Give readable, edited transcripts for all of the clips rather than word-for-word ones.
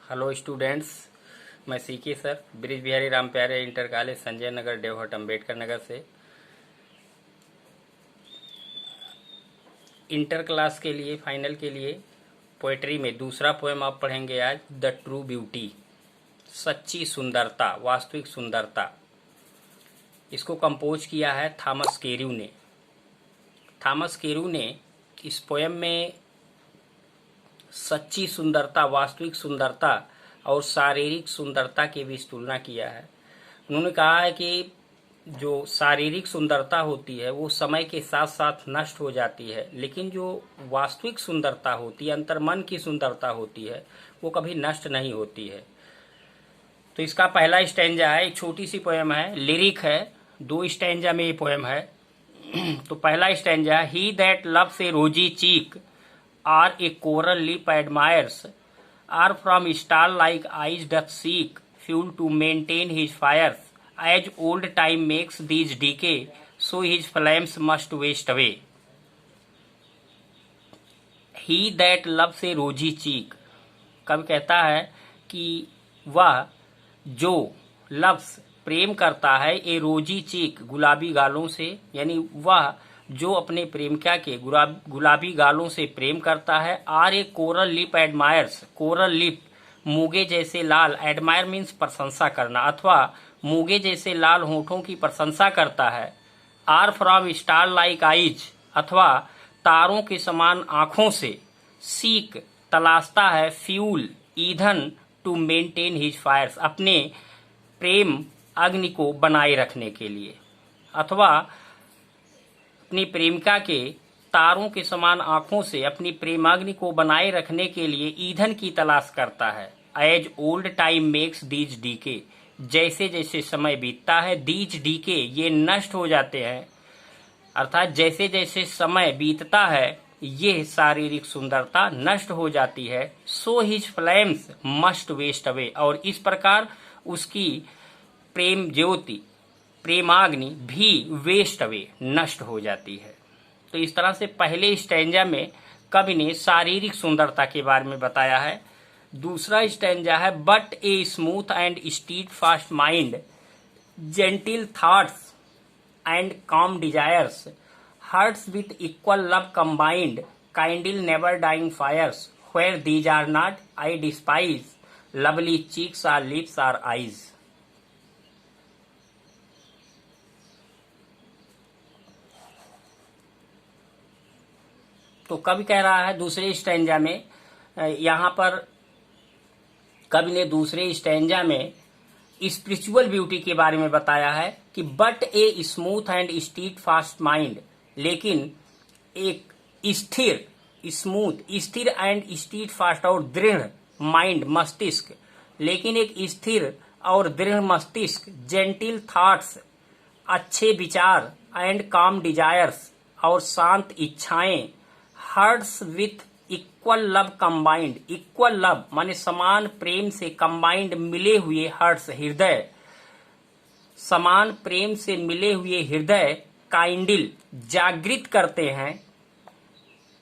Hello students, मैं CK sir Brij Bihari Ram Pyare inter college Sanjay Nagar Devhat Ambedkar Nagar से inter class के लिए फाइनल के लिए पोएट्री में दूसरा पोएम आप पढ़ेंगे आज। द ट्रू ब्यूटी, सच्ची सुंदरता, वास्तविक सुंदरता। इसको कंपोज किया है थॉमस केरू ने। थॉमस केरू ने इस पोएम में सच्ची सुंदरता, वास्तविक सुंदरता और शारीरिक सुंदरता के बीच तुलना किया है। उन्होंने कहा है कि जो शारीरिक सुंदरता होती है वो समय के साथ साथ नष्ट हो जाती है, लेकिन जो वास्तविक सुंदरता होती है, अंतर्मन की सुंदरता होती है, वो कभी नष्ट नहीं होती है। तो इसका पहला स्टैंजा है, एक छोटी सी पोएम है, लिरिक है, 2 स्टैंजा में ये पोएम है। तो पहला स्टैंजा, ही दैट लव्स ए रोजी चीक or a coral lip admires, or from star-like eyes doth seek fuel to maintain his fires. As old time makes these decay, so his flames must waste away. He that loves a rosy cheek, कब कहता है कि वह जो loves प्रेम करता है, ए रोजी चीक गुलाबी गालों से, यानी वह जो अपने प्रेमिका के गुलाबी गालों से प्रेम करता है। Or a coral lip admires, coral lip मूगे जैसे लाल, एडमायर मीन्स प्रशंसा करना, अथवा मूगे जैसे लाल होठों की प्रशंसा करता है। Or from star like eyes, अथवा तारों के समान आंखों से, सीक तलाशता है, फ्यूल ईंधन, टू मेंटेन हिज फायर्स अपने प्रेम अग्नि को बनाए रखने के लिए, अथवा अपनी प्रेमिका के तारों के समान आंखों से अपनी प्रेमाग्नि को बनाए रखने के लिए ईंधन की तलाश करता है। As old time makes these decay, जैसे जैसे समय बीतता है, दीज डीके ये नष्ट हो जाते हैं, अर्थात जैसे जैसे समय बीतता है ये शारीरिक सुंदरता नष्ट हो जाती है। So his flames must waste away, और इस प्रकार उसकी प्रेम ज्योति, प्रेमाग्नि भी वेस्ट अवे, नष्ट हो जाती है। तो इस तरह से पहले स्टैंजा में कवि ने शारीरिक सुंदरता के बारे में बताया है। दूसरा स्टैंजा है, but a smooth and steadfast mind, gentle thoughts and calm desires, hearts with equal love combined, kindle never dying fires, where these are not I despise, lovely cheeks or lips or eyes. तो कवि कह रहा है दूसरे stanza में, यहाँ पर कवि ने दूसरे स्टैंजा में स्पिरिचुअल ब्यूटी के बारे में बताया है कि but a smooth and steadfast mind, लेकिन एक स्थिर, स्मूथ, स्थिर एंड स्टीड फास्ट और दृढ़ माइंड, मस्तिष्क, लेकिन एक स्थिर और दृढ़ मस्तिष्क, जेंटिल थॉट्स अच्छे विचार, एंड काम डिजायर्स और शांत इच्छाएं, hearts with equal love combined, equal love माने समान प्रेम से कंबाइंड मिले हुए, हर्ट्स हृदय, समान प्रेम से मिले हुए हृदय, काइंडिल जागृत करते हैं,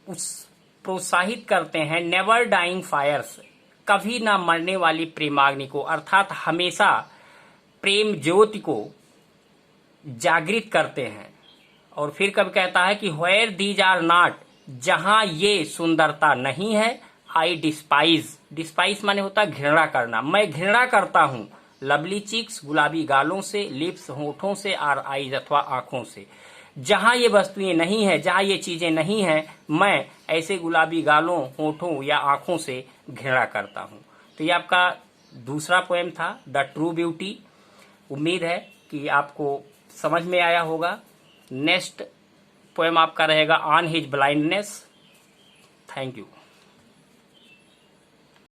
उस प्रोत्साहित करते हैं, नेवर डाइंग फायर्स कभी ना मरने वाली प्रेमाग्नि को, अर्थात हमेशा प्रेम ज्योति को जागृत करते हैं। और फिर कब कहता है कि वेयर दीज आर नॉट, जहां ये सुंदरता नहीं है, आई डिस्पाइज, डिस्पाइज माने होता घृणा करना, मैं घृणा करता हूं, लवली चीक्स गुलाबी गालों से, लिप्स होठों से, आर आईज अथवा आंखों से, जहां ये वस्तुएं नहीं है, जहां ये चीजें नहीं है, मैं ऐसे गुलाबी गालों, होठों या आंखों से घृणा करता हूं। तो ये आपका दूसरा पोएम था, द ट्रू ब्यूटी। उम्मीद है कि आपको समझ में आया होगा। नेक्स्ट पोएम आपका रहेगा on his blindness. Thank you.